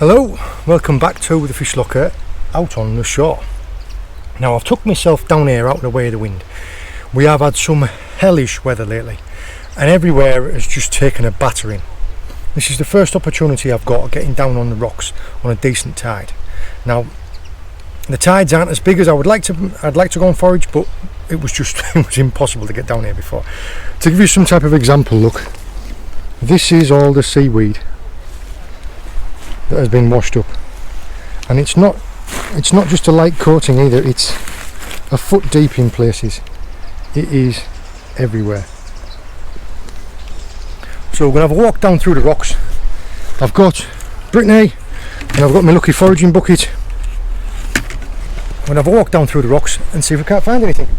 Hello, welcome back to the fish locker out on the shore. Now I've took myself down here out of the way of the wind. We have had some hellish weather lately and everywhere has just taken a battering. This is the first opportunity I've got of getting down on the rocks on a decent tide. Now the tides aren't as big as I'd like to go and forage, but it was impossible to get down here before. To give you some type of example, look, this is all the seaweed that has been washed up, and it's not just a light coating either, it's a foot deep in places. It is everywhere. So we're going to have a walk down through the rocks. I've got Brittany and I've got my lucky foraging bucket. We're going to have a walk down through the rocks and see if we can't find anything.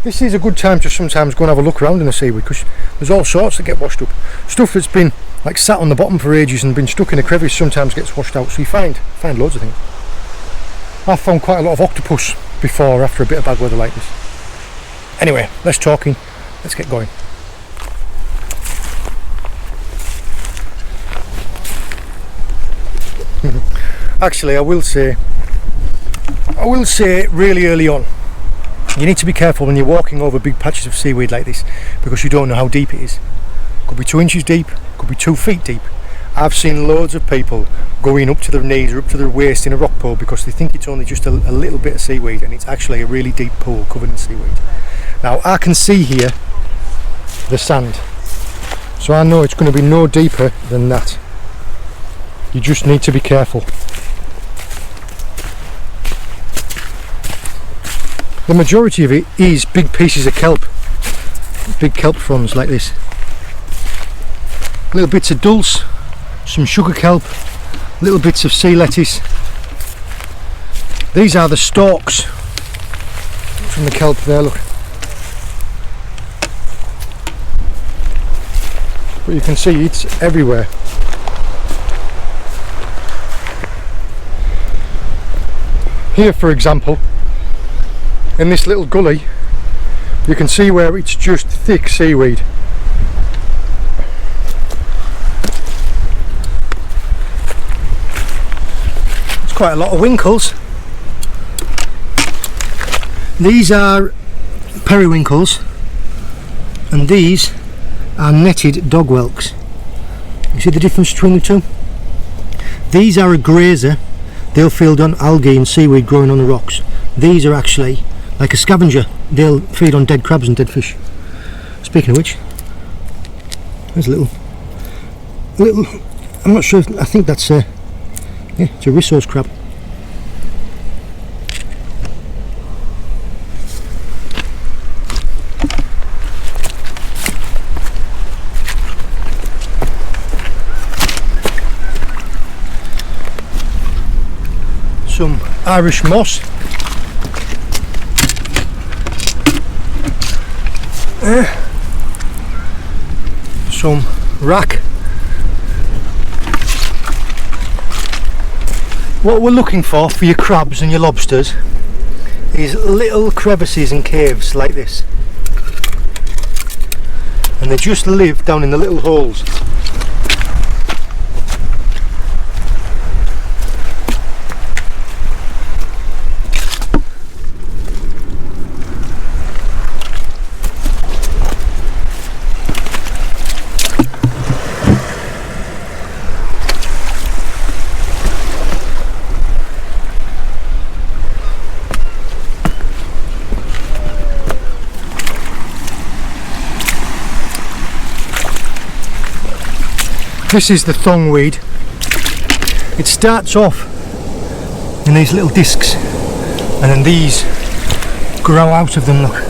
This is a good time to sometimes go and have a look around in the seaweed, because there's all sorts that get washed up. Stuff that's been like sat on the bottom for ages and been stuck in a crevice sometimes gets washed out, so you find loads of things. I've found quite a lot of octopus before after a bit of bad weather like this. Anyway, less talking, let's get going. Actually, I will say really early on, you need to be careful when you're walking over big patches of seaweed like this, because you don't know how deep it is. Could be 2 inches deep, could be 2 feet deep. I've seen loads of people going up to their knees or up to their waist in a rock pool because they think it's only just a little bit of seaweed, and it's actually a really deep pool covered in seaweed. Now I can see here the sand, so I know it's going to be no deeper than that. You just need to be careful. The majority of it is big pieces of kelp, big kelp fronds like this. Little bits of dulse, some sugar kelp, little bits of sea lettuce. These are the stalks from the kelp there, look. But you can see it's everywhere. Here, for example, in this little gully, you can see where it's just thick seaweed. There's quite a lot of winkles. These are periwinkles and these are netted dog whelks. You see the difference between the two? These are a grazer. They'll feed on algae and seaweed growing on the rocks. These are actually like a scavenger. They'll feed on dead crabs and dead fish. Speaking of which, there's a little, I'm not sure, I think that's yeah, it's a Risso's crab. Some Irish moss. Some rack. What we're looking for your crabs and your lobsters is little crevices and caves like this, and they just live down in the little holes. This is the thongweed. It starts off in these little discs and then these grow out of them, look.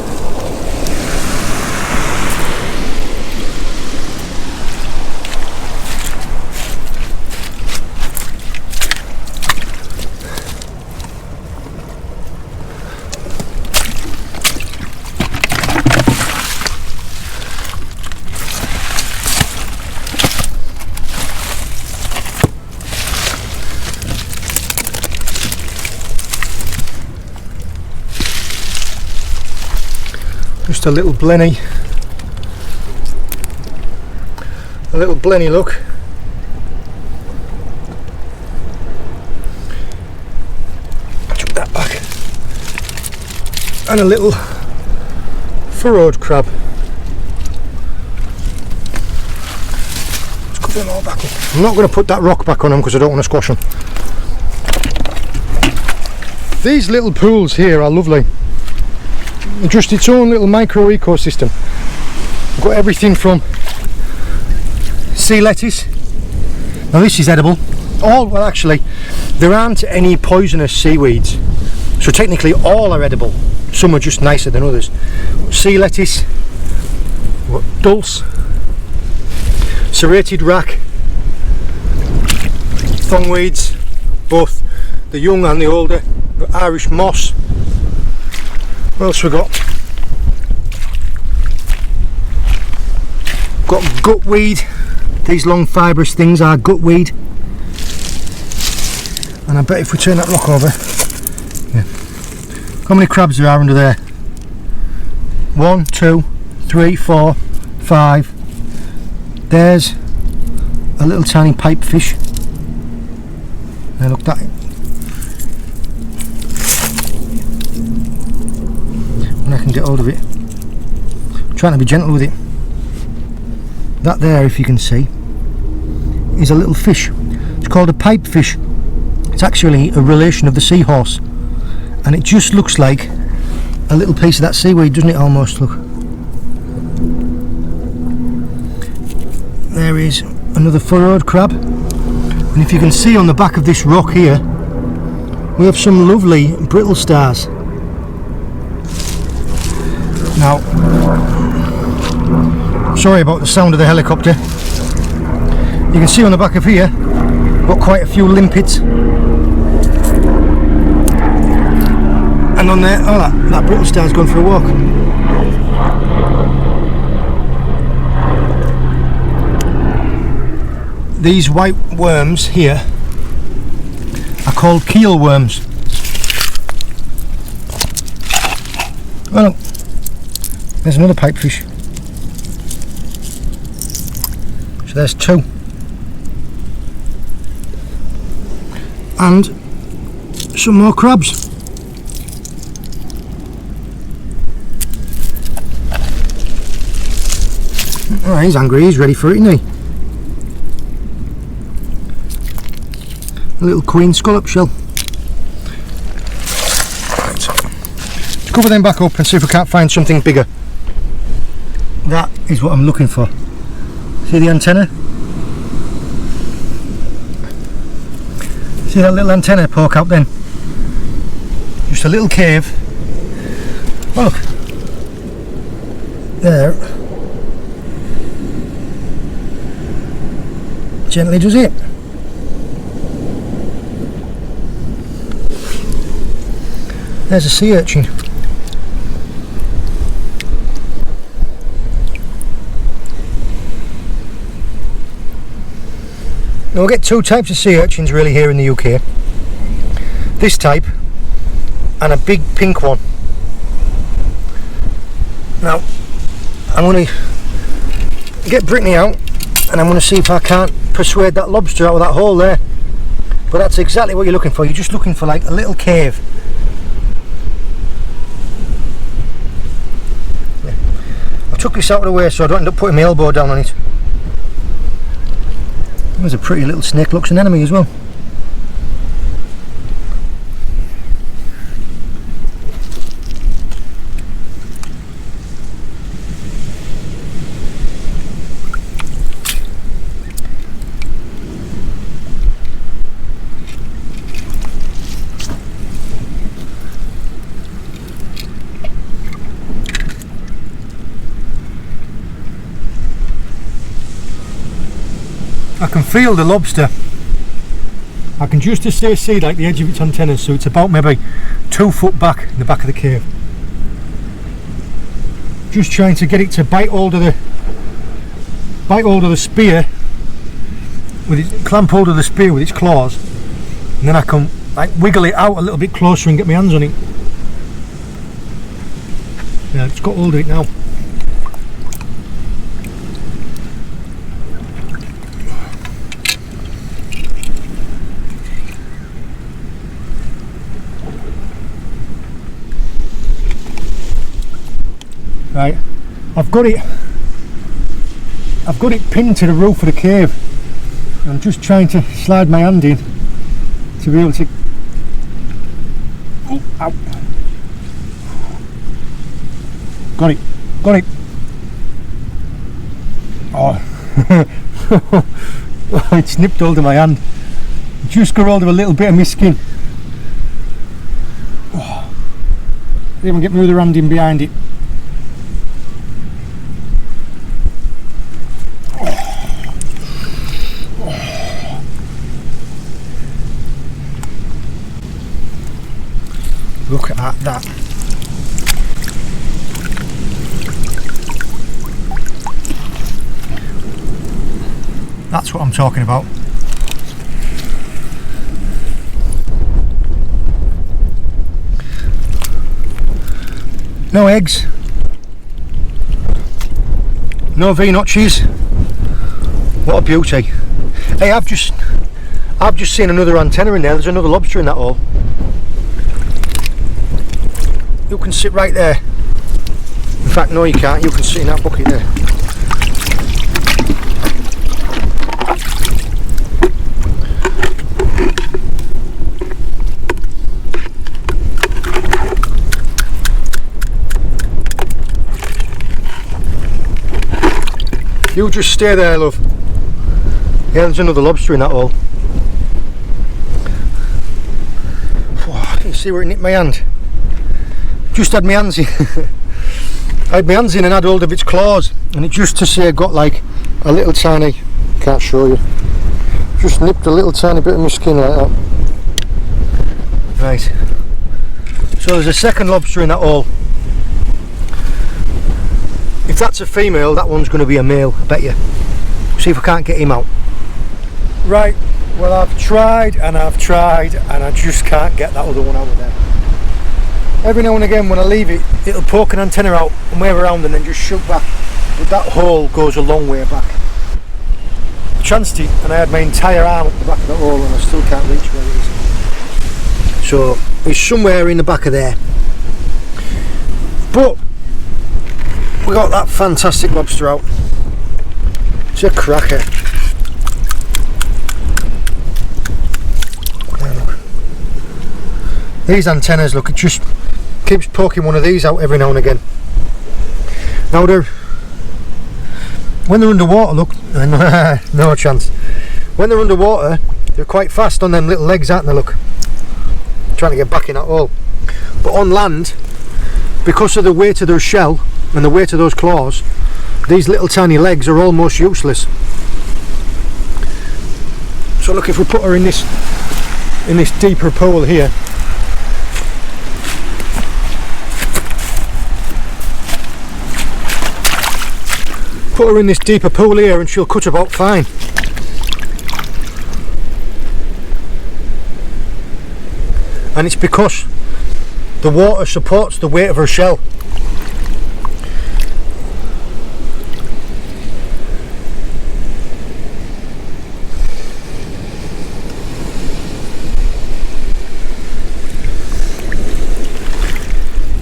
Just a little blenny. A little blenny look. and a little furrowed crab. Let's put them all back up. I'm not going to put that rock back on them because I don't want to squash them. These little pools here are lovely. Just its own little micro ecosystem. We've got everything from sea lettuce. Now this is edible. Well actually, there aren't any poisonous seaweeds. So technically all are edible. Some are just nicer than others. Sea lettuce, dulse, serrated rack, thongweeds, both the young and the older, Irish moss. What else we got? Got gutweed. These long fibrous things are gutweed. And I bet if we turn that rock over, yeah. How many crabs there are under there? 1, 2, 3, 4, 5. There's a little tiny pipefish. Now look, that. When I can get hold of it. I'm trying to be gentle with it. That there, if you can see, is a little fish. It's called a pipefish. It's actually a relation of the seahorse, and it just looks like a little piece of that seaweed, doesn't it, almost? Look, there is another furrowed crab, and if you can see on the back of this rock here, we have some lovely brittle stars. Now, sorry about the sound of the helicopter. You can see on the back of here, got quite a few limpets. And on there, oh, that brittle star's gone for a walk. These white worms here are called keel worms. Oh look, there's another pipefish. So there's 2. And some more crabs. Oh, he's hungry, he's ready for it, isn't he? A little queen scallop shell. Right. Let's cover them back up and see if we can't find something bigger. That is what I'm looking for. See the antenna? See that little antenna poke out then? Just a little cave. Oh look. There. Gently does it. There's a sea urchin. Now we'll get 2 types of sea urchins really here in the UK. This type and a big pink one. Now I'm going to get Brittany out and I'm going to see if I can't persuade that lobster out of that hole there. But that's exactly what you're looking for. You're just looking for like a little cave. Yeah. I took this out of the way so I don't end up putting my elbow down on it. There's a pretty little snake, looks an enemy as well. I can feel the lobster. I can just see like the edge of its antennas, so it's about maybe 2 foot back in the back of the cave. Just trying to get it to bite hold of the spear with its, clamp hold of the spear with its claws, and then I can like wiggle it out a little bit closer and get my hands on it. Yeah, it's got hold of it now. Right, I've got it pinned to the roof of the cave. I'm just trying to slide my hand in to be able to. Oh, ow. Got it. Oh, it's nipped hold of my hand. Just got hold of a little bit of my skin. Oh. Didn't even get my other hand in behind it. Look at that. That's what I'm talking about. No eggs. No V-notches. What a beauty. Hey, I've just seen another antenna in there. There's another lobster in that hole. You can sit right there. In fact, no you can't. You can sit in that bucket there. You just stay there, love. Yeah, there's another lobster in that hole. You see where it nipped my hand? Just had my hands in. I had my hands in and had hold of its claws, and it just to say got like a little tiny, can't show you, just nipped a little tiny bit of my skin like that. Right, so there's a second lobster in that hole. If that's a female, that one's going to be a male, I bet you. See if I can't get him out. Right, well I've tried and I just can't get that other one out of there. Every now and again when I leave it, it'll poke an antenna out and wave around and then just shoot back. But that hole goes a long way back. I chanced it and I had my entire arm up the back of the hole and I still can't reach where it is. So it's somewhere in the back of there. But we got that fantastic lobster out. It's a cracker. These antennas, look, it just keeps poking one of these out every now and again. Now when they're underwater, look, no chance. When they're underwater, they're quite fast on them little legs, aren't they? Look, trying to get back in that hole. But on land, because of the weight of their shell and the weight of those claws, these little tiny legs are almost useless. So look, if we put her in this deeper pool here, put her in this deeper pool here and she'll cut about fine. And it's because the water supports the weight of her shell.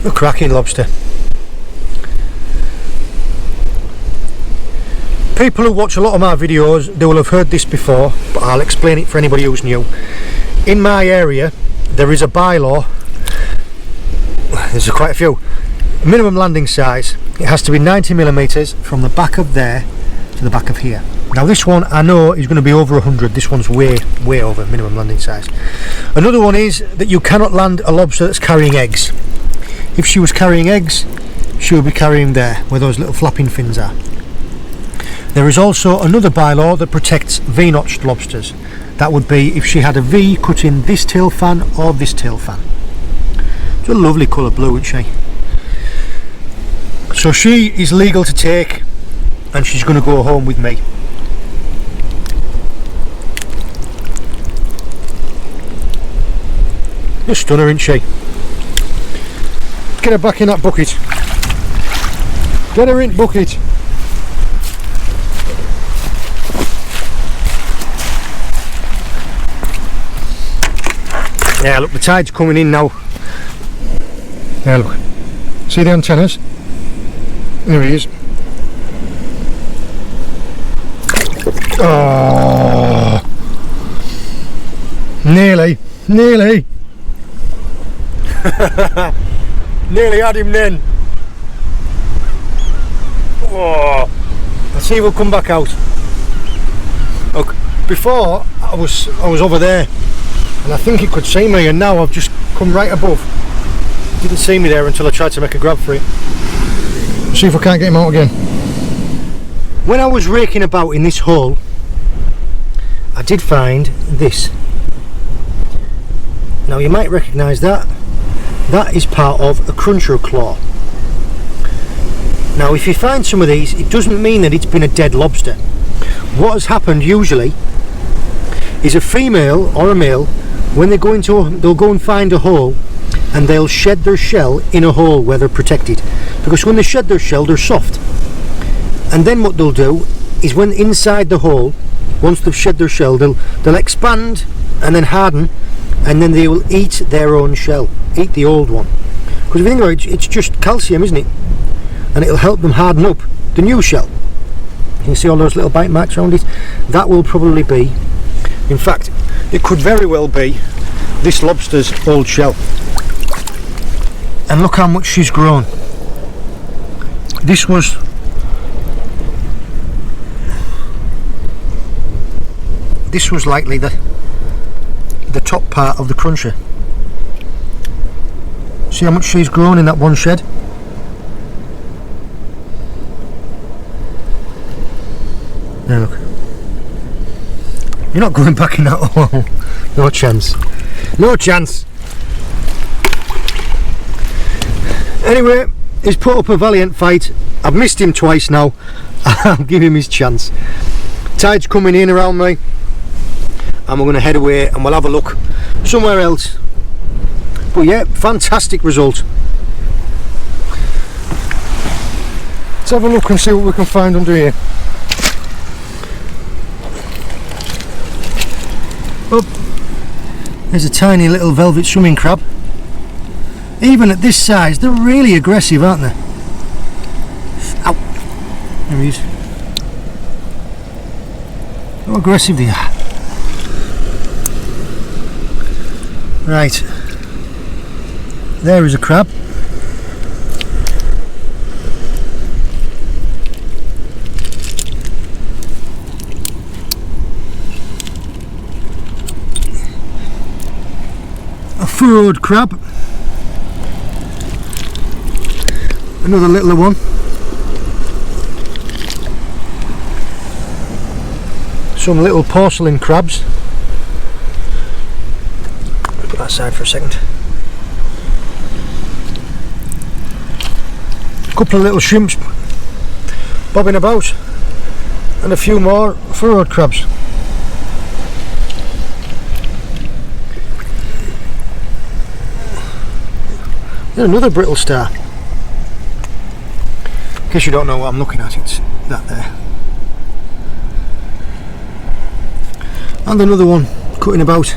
A cracking lobster. People who watch a lot of my videos, they will have heard this before, but I'll explain it for anybody who's new. In my area there is a bylaw, there's quite a few. Minimum landing size, it has to be 90mm from the back of there to the back of here. Now this one I know is going to be over 100, this one's way over minimum landing size. Another one is that you cannot land a lobster that's carrying eggs. If she was carrying eggs, she would be carrying there, where those little flapping fins are. There is also another bylaw that protects V-notched lobsters. That would be if she had a V cut in this tail fan or this tail fan. It's a lovely colour blue, isn't she? So she is legal to take and she's going to go home with me. A stunner, isn't she? Get her back in that bucket. Get her in bucket. Yeah, look, the tide's coming in now. Yeah, look. See the antennas? There he is. Oh, nearly. Nearly had him then. Oh, let's see if he'll come back out. Look, before I was over there and I think it could see me, and now I've just come right above. Didn't see me there until I tried to make a grab for it. Let's see if I can't get him out again. When I was raking about in this hole, I did find this. Now you might recognise that. That is part of a cruncher claw. Now if you find some of these, it doesn't mean that it's been a dead lobster. What has happened usually is a female or a male, when they go into they'll go and find a hole and they'll shed their shell in a hole where they're protected, because when they shed their shell they're soft, and then what they'll do is when inside the hole, once they've shed their shell, they'll expand and then harden, and then they will eat their own shell, eat the old one, because if you think about it, it's just calcium, isn't it? And it'll help them harden up the new shell. You can see all those little bite marks around it. That will probably be, in fact it could very well be, this lobster's old shell. And look how much she's grown. This was likely the top part of the cruncher. See how much she's grown in that one shed? Now look. You're not going back in that hole. No chance. No chance. Anyway, he's put up a valiant fight. I've missed him twice now. I'll give him his chance. Tide's coming in around me, and we're going to head away and we'll have a look somewhere else. But yeah, fantastic result. Let's have a look and see what we can find under here. Oh, there's a tiny little velvet swimming crab. Even at this size, they're really aggressive, aren't they? Ow! There he is. How aggressive they are. Right. There is a crab. A furrowed crab. Another littler one. Some little porcelain crabs. Put that aside for a second. A couple of little shrimps bobbing about, and a few more furrowed crabs. There's another brittle star. In case you don't know what I'm looking at, it's that there. And another one cutting about.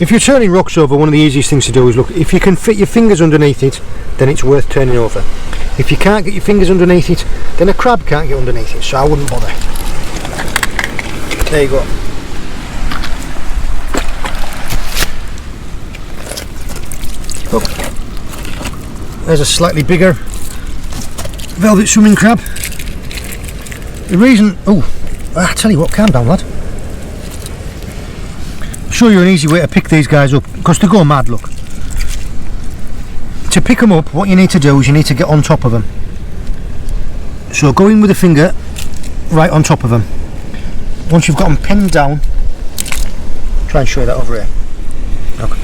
If you're turning rocks over, one of the easiest things to do is look, if you can fit your fingers underneath it, then it's worth turning over. If you can't get your fingers underneath it, then a crab can't get underneath it, so I wouldn't bother. There you go. Look, there's a slightly bigger velvet swimming crab. The reason, I tell you what, calm down lad. I'll show you an easy way to pick these guys up, because they go mad, look. To pick them up, what you need to do is you need to get on top of them. So go in with a finger right on top of them. Once you've got them pinned down, try and show you that over here. Look.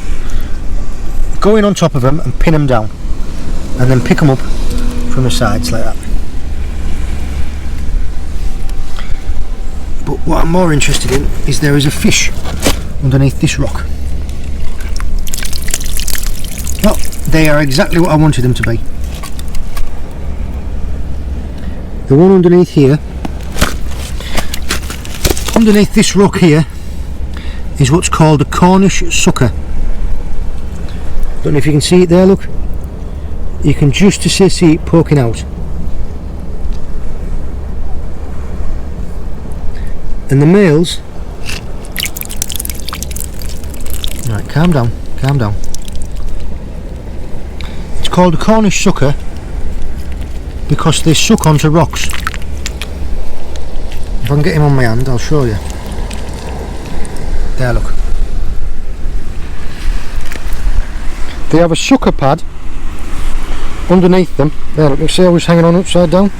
Go in on top of them and pin them down, and then pick them up from the sides like that. But what I'm more interested in is there is a fish underneath this rock. Well, they are exactly what I wanted them to be. The one underneath here, underneath this rock here, is what's called a Cornish sucker. Don't know if you can see it there, look. You can just see it poking out. And the males... Right, calm down, calm down. It's called a Cornish sucker because they suck onto rocks. If I can get him on my hand, I'll show you. There, look. They have a sucker pad underneath them. There, look, you see how he's hanging on upside down?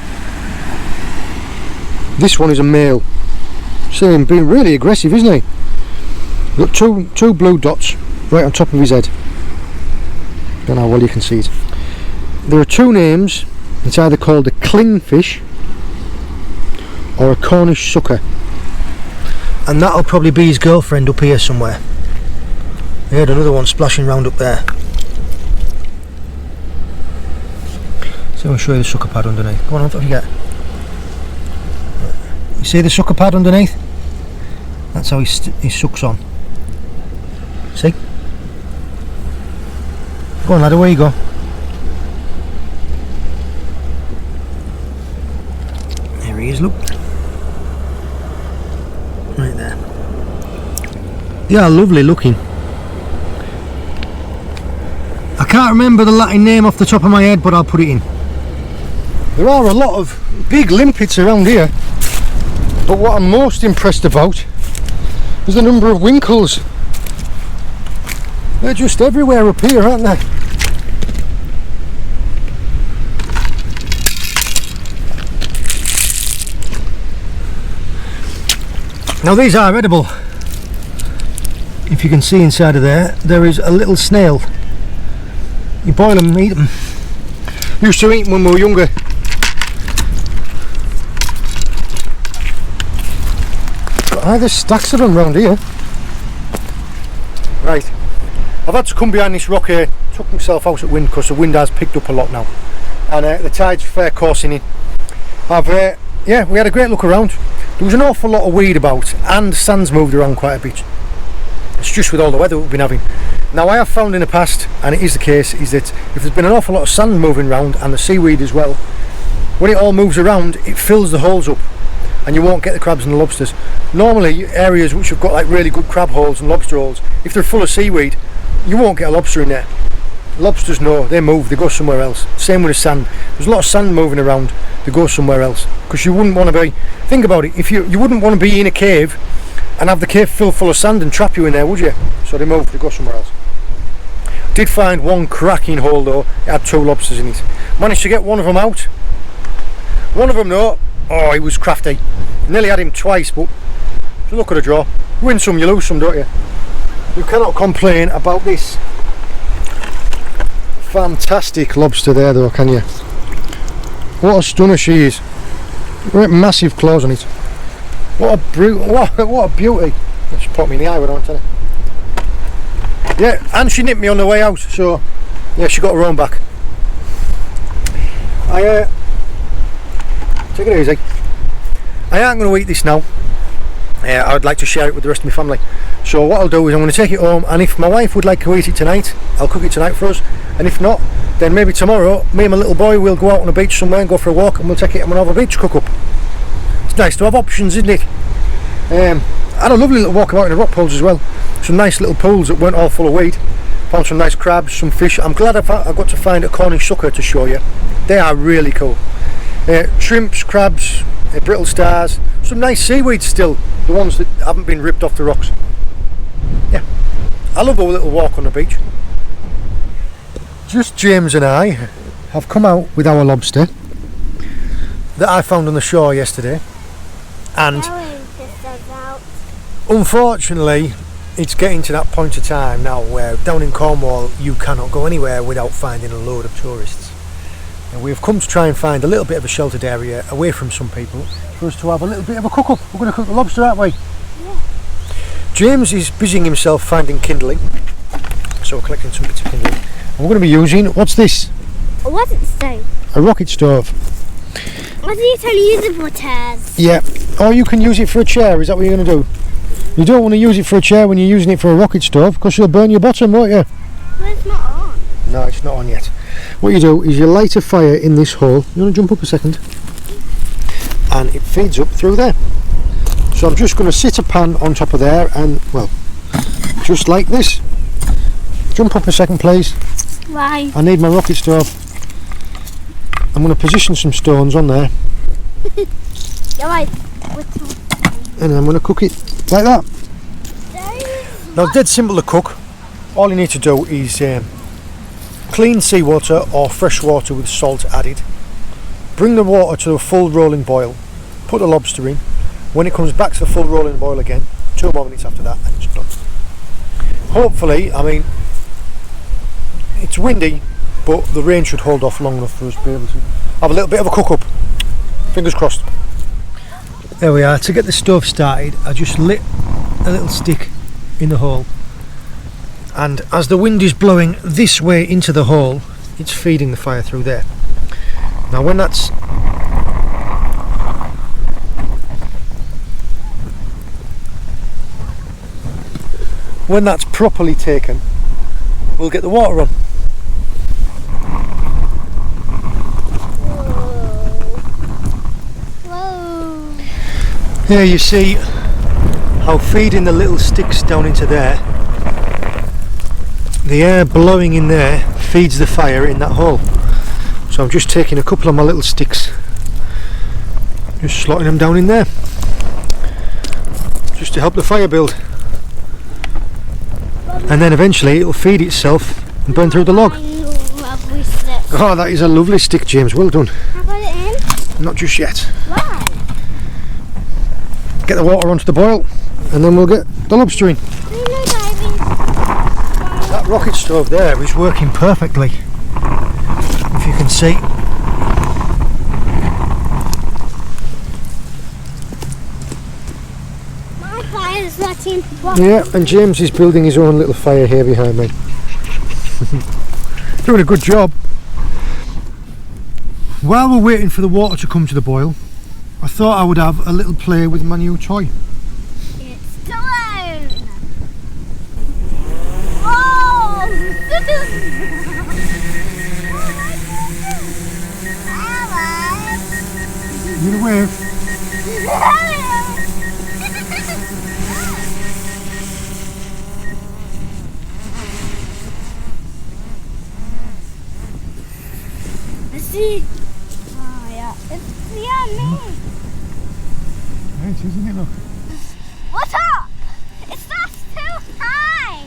This one is a male. See him being really aggressive, isn't he? Got two blue dots right on top of his head. Don't know how well you can see it. There are two names. It's either called a clingfish or a Cornish sucker, and that'll probably be his girlfriend up here somewhere. I heard another one splashing round up there. So I'll show you the sucker pad underneath. Go on, don't forget. You see the sucker pad underneath? That's how he sucks on. See? Go on, lad, away you go. There he is, look. Right there. They are lovely looking. I can't remember the Latin name off the top of my head, but I'll put it in. There are a lot of big limpets around here, but what I'm most impressed about is the number of winkles. They're just everywhere up here, aren't they? Now these are edible. If you can see inside of there is a little snail. You boil them and eat them. Used to eat them when we were younger. But there's stacks of them around here. Right, I've had to come behind this rock here, took myself out at wind because the wind has picked up a lot now, and the tide's fair coursing in. Yeah, we had a great look around. There was an awful lot of weed about, and sand's moved around quite a bit. It's just with all the weather we've been having. Now I have found in the past, and it is the case, is that if there's been an awful lot of sand moving around and the seaweed as well, when it all moves around it fills the holes up and you won't get the crabs and the lobsters. Normally areas which have got like really good crab holes and lobster holes, if they're full of seaweed you won't get a lobster in there. Lobsters, no, they move, they go somewhere else. Same with the sand. There's a lot of sand moving around, they go somewhere else. Because you wouldn't want to be, think about it, if you wouldn't want to be in a cave and have the cave filled full of sand and trap you in there, would you? So they move, they go somewhere else. Did find one cracking hole though, it had 2 lobsters in it. Managed to get one of them out. One of them though, oh, he was crafty. Nearly had him twice, but so look at the draw. You win some, you lose some, don't you? You cannot complain about this fantastic lobster there though, can you? What a stunner she is. Great massive claws on it. What a beauty. Just pop me in the eye, don't I? Yeah, and she nipped me on the way out, so yeah, she got her own back. Take it easy. I aren't going to eat this now. I would like to share it with the rest of my family. So what I'll do is I'm going to take it home, and if my wife would like to eat it tonight, I'll cook it tonight for us, and if not, then maybe tomorrow me and my little boy will go out on a beach somewhere and go for a walk, and we'll take it and we'll have a beach cook up. It's nice to have options, isn't it? I had a lovely little walk about in the rock pools as well. Some nice little pools that weren't all full of weed. Found some nice crabs, some fish. I'm glad I got to find a Cornish sucker to show you. They are really cool. Shrimps, crabs, brittle stars, some nice seaweeds still, the ones that haven't been ripped off the rocks. Yeah, I love a little walk on the beach. Just James and I have come out with our lobster that I found on the shore yesterday, and unfortunately it's getting to that point of time now where down in Cornwall you cannot go anywhere without finding a load of tourists. And we've come to try and find a little bit of a sheltered area away from some people for us to have a little bit of a cook up. We're going to cook the lobster, aren't we? Yeah. James is busying himself finding kindling, so we're collecting some bits of kindling. And we're going to be using, what's this? A rocket stove. A rocket stove. What do you tell usable chairs? Yeah, or you can use it for a chair, is that what you're going to do? You don't want to use it for a chair when you're using it for a rocket stove because you'll burn your bottom, won't you? Well, it's not on. No, it's not on yet. What you do is you light a fire in this hole. You want to jump up a second? And it feeds up through there. So I'm just going to sit a pan on top of there and, well, just like this. Jump up a second, please. Why? I need my rocket stove. I'm going to position some stones on there. You're right. And I'm going to cook it like that. Now, dead simple to cook. All you need to do is clean seawater or fresh water with salt added. Bring the water to a full rolling boil. Put the lobster in. When it comes back to the full rolling boil again, 2 more minutes after that, and it's done. Hopefully, I mean, it's windy, but the rain should hold off long enough for us to be able to have a little bit of a cook up. Fingers crossed. There we are. To get the stove started, I just lit a little stick in the hole, and as the wind is blowing this way into the hole, it's feeding the fire through there. Now when that's properly taken, we'll get the water on. Whoa. Here you see how feeding the little sticks down into there, the air blowing in there feeds the fire in that hole. So I'm just taking a couple of my little sticks, just slotting them down in there, just to help the fire build. And then eventually it'll feed itself and burn through the log. Lovely stick. Oh, that is a lovely stick, James. Well done. How about it in? Not just yet. Why? Get the water onto the boil, and then we'll get the lobster in. That rocket stove there is working perfectly, if you can see. My fire is letting. Yeah, and James is building his own little fire here behind me. Doing a good job. While we're waiting for the water to come to the boil, I thought I would have a little play with my new toy. It's stone. Oh! You gonna wave? See? Oh yeah, it's yummy. Right, isn't it? Look. What's up? It's that's too high.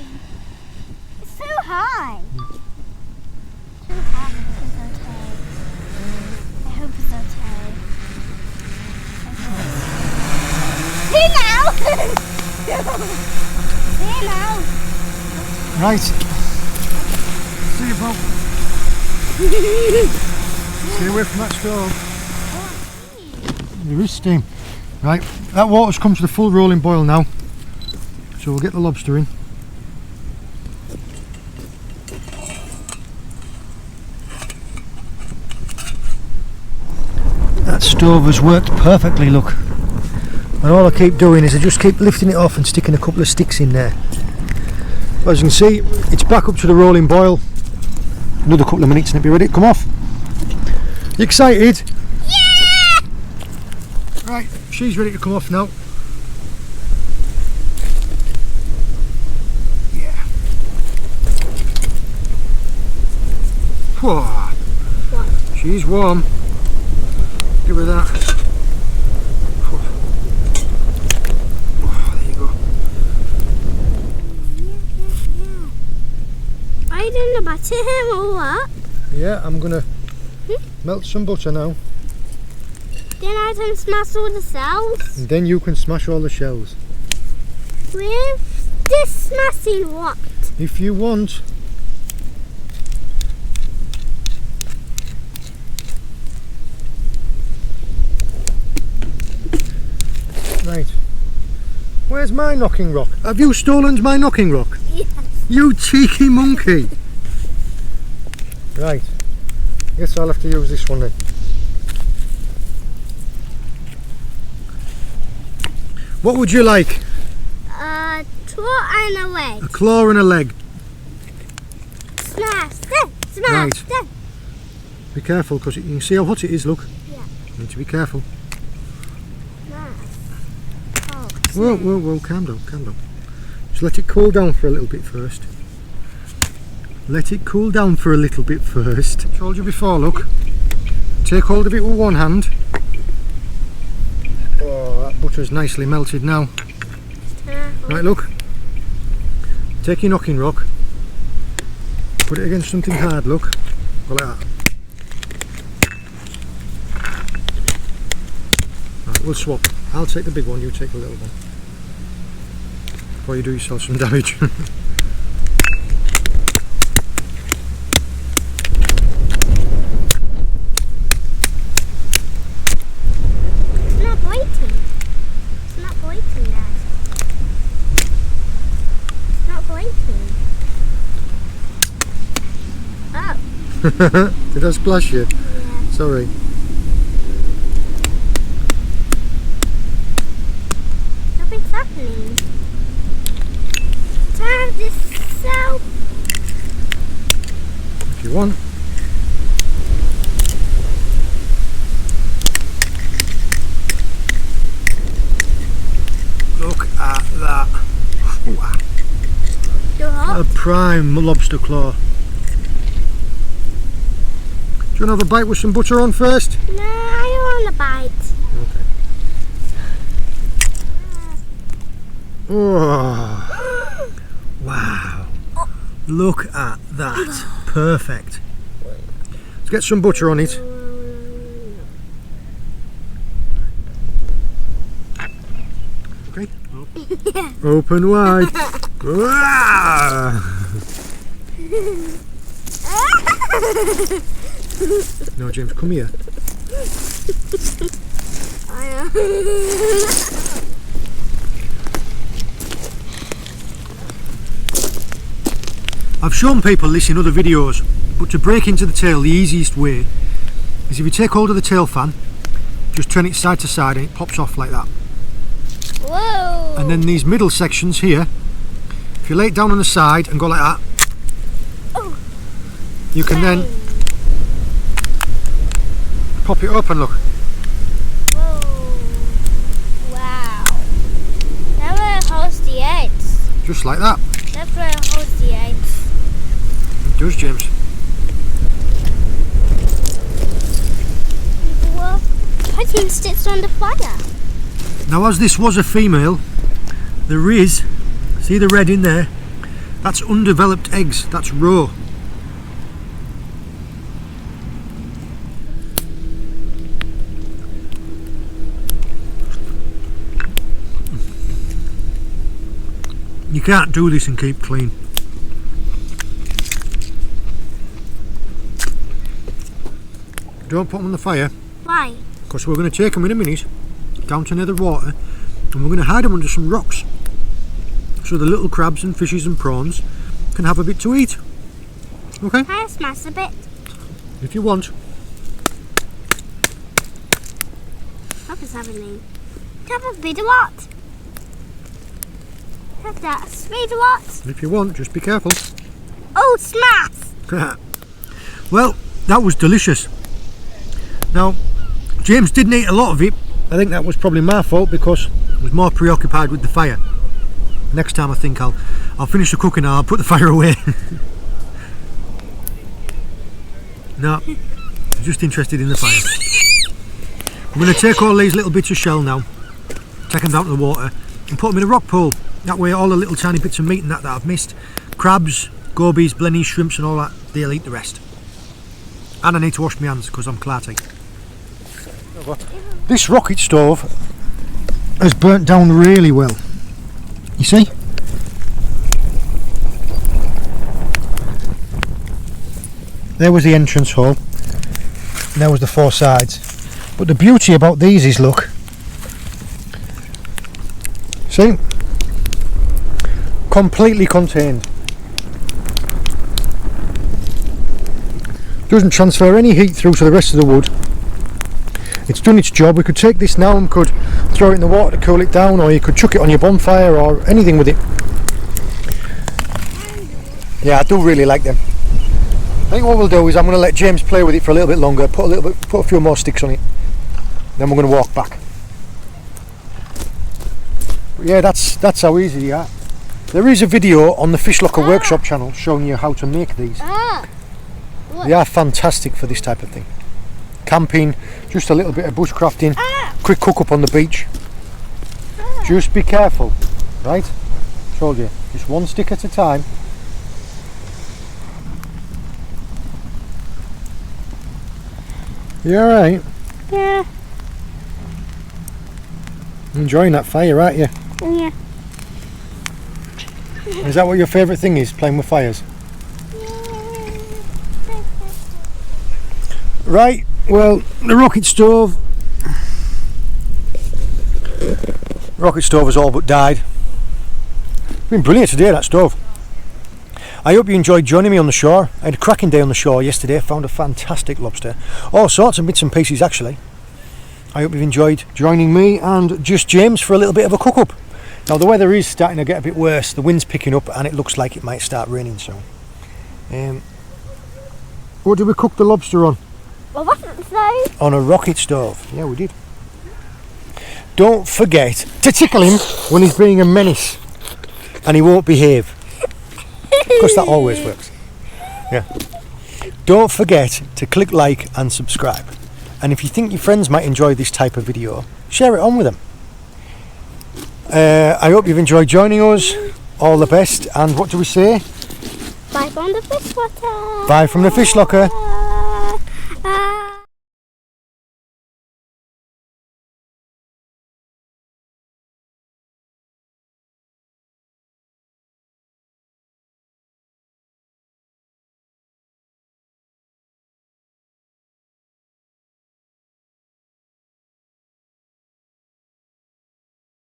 It's too high. Too high. It's okay. I hope it's okay. See now. See now. Right. See you, Bob. Stay away from that stove. There is steam. Right, that water's come to the full rolling boil now. So we'll get the lobster in. That stove has worked perfectly, look. And all I keep doing is I just keep lifting it off and sticking a couple of sticks in there. As you can see, it's back up to the rolling boil. Another couple of minutes and it'll be ready to come off. You excited? Yeah! Right, she's ready to come off now. Yeah. Whoa. What? She's warm. Give her that. Oh, there you go. Are you doing the butter or what? Yeah, I'm gonna melt some butter now. Then I can smash all the cells. And then you can smash all the shells. With this smashing what? If you want. Right. Where's my knocking rock? Have you stolen my knocking rock? Yes. You cheeky monkey! Right. Guess I'll have to use this one then. What would you like? A claw and a leg. A claw and a leg. Smash this. Right. Dad. Be careful, because you can see how hot it is, look. Yeah. You need to be careful. Nice. Oh, Whoa, calm down. Just let it cool down for a little bit first. Told you before, look. Take hold of it with one hand. Oh, that butter's nicely melted now. Right, look. Take your knocking rock. Put it against something hard, look. Go like that. Right, we'll swap. I'll take the big one, you take the little one. Before you do yourself some damage. It's not biting. It's not biting, Dad. It's not biting. Oh. Did I splash you? Yeah. Sorry. Nothing's happening. Dad, this soap. If you want. Look at that. You're hot. A prime lobster claw. Do you want to have a bite with some butter on first? No, I don't want to bite. Okay. Oh, wow. Look at that. Perfect. Let's get some butter on it. Okay. Open wide. No, James, come here. I've shown people this in other videos, but to break into the tail, the easiest way is if you take hold of the tail fan, just turn it side to side and it pops off like that. Whoa! And then these middle sections here, if you lay it down on the side and go like that, you can then pop it open, look. Whoa! Wow! That will hold the eggs. Just like that. That will hold the eggs. It does, James. Well, putting sticks on the fire. Now, as this was a female, there is, see the red in there? That's undeveloped eggs, that's raw. You can't do this and keep clean. Don't put them on the fire. Why? Because we're going to take them in a minute down to near the water and we're going to hide them under some rocks so the little crabs and fishes and prawns can have a bit to eat. Okay? Can I smash a bit? If you want. Papa's having Have a bit of what? Have that sweet what? If you want, just be careful. Oh, smash! Well, that was delicious. Now, James didn't eat a lot of it. I think that was probably my fault because I was more preoccupied with the fire. Next time I think I'll finish the cooking and I'll put the fire away. No, I'm just interested in the fire. I'm going to take all these little bits of shell now, take them down to the water and put them in a rock pool. That way all the little tiny bits of meat and that I've missed, crabs, gobies, blennies, shrimps and all that, they'll eat the rest. And I need to wash my hands because I'm clarty. This rocket stove has burnt down really well. You see? There was the entrance hole, and there was the four sides. But the beauty about these is, look, see? Completely contained. Doesn't transfer any heat through to the rest of the wood. It's done its job. We could take this now and could throw it in the water to cool it down, or you could chuck it on your bonfire or anything with it. Yeah, I do really like them. I think what we'll do is I'm going to let James play with it for a little bit longer, put a few more sticks on it, then we're going to walk back. But yeah, that's how easy they are. There is a video on the Fish Locker Workshop channel showing you how to make these. They are fantastic for this type of thing. Camping, just a little bit of bushcrafting, quick cook up on the beach. Just be careful, right? Told you, just one stick at a time. You alright? Yeah. Enjoying that fire, aren't you? Yeah. Is that what your favourite thing is, playing with fires? Right, well, the rocket stove has all but died. It's been brilliant today, that stove. I hope you enjoyed joining me on the shore. I had a cracking day on the shore yesterday, found a fantastic lobster. All sorts of bits and pieces actually. I hope you've enjoyed joining me and just James for a little bit of a cook up. Now the weather is starting to get a bit worse, the wind's picking up and it looks like it might start raining soon. What did we cook the lobster on? Well, wasn't so. On a rocket stove. Yeah, we did. Don't forget to tickle him when he's being a menace and he won't behave. Because that always works. Yeah. Don't forget to click like and subscribe. And if you think your friends might enjoy this type of video, share it on with them. I hope you've enjoyed joining us. All the best. And what do we say? Bye from the fish locker. Bye from the Fish Locker.